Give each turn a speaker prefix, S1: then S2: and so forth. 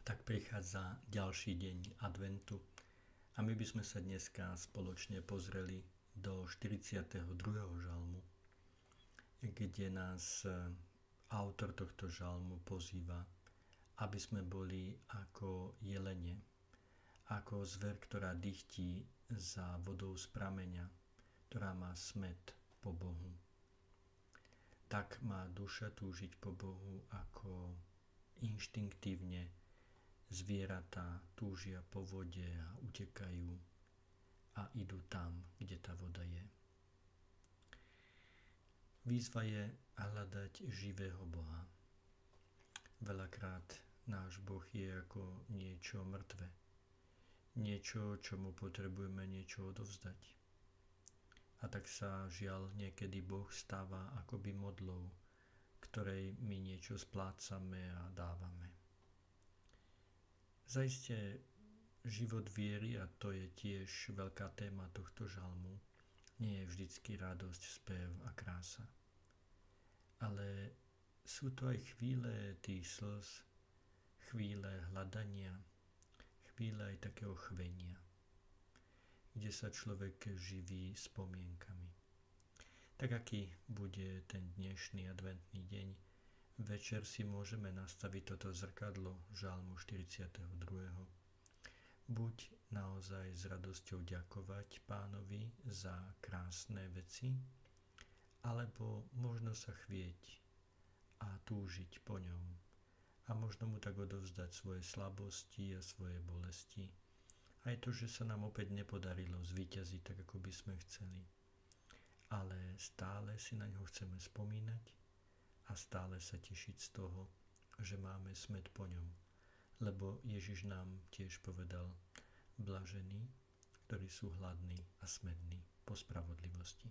S1: Tak prichádza ďalší deň adventu a my by sme sa dneska spoločne pozreli do 42. žalmu, kde nás autor tohto žalmu pozýva, aby sme boli ako jelene, ako zver, ktorá dychtí za vodou z prameňa, ktorá má smäd po Bohu. Tak má duša túžiť po Bohu, ako inštinktívne zvieratá túžia po vode a utekajú a idú tam, kde tá voda je. Výzva je hľadať živého Boha. Veľakrát náš Boh je ako niečo mŕtve. Niečo, čomu potrebujeme niečo odovzdať. A tak sa žiaľ niekedy Boh stáva akoby modlou, ktorej my niečo splácame a dávame. Zaiste život viery, a to je tiež veľká téma tohto žalmu, nie je vždycky radosť, spev a krása. Ale sú to aj chvíle tých slz, chvíle hľadania, chvíle aj takého chvenia, kde sa človek živí spomienkami. Tak aký bude ten dnešný adventný deň, večer si môžeme nastaviť toto zrkadlo žalmu 42. Buď naozaj s radosťou ďakovať Pánovi za krásne veci, alebo možno sa chvieť a túžiť po ňom a možno mu tak odovzdať svoje slabosti a svoje bolesti. Aj to, že sa nám opäť nepodarilo zvíťaziť tak, ako by sme chceli. Ale stále si na ňo chceme spomínať a stále sa tešiť z toho, že máme smäd po ňom. Lebo Ježiš nám tiež povedal, blažení, ktorí sú hladní a smední po spravodlivosti.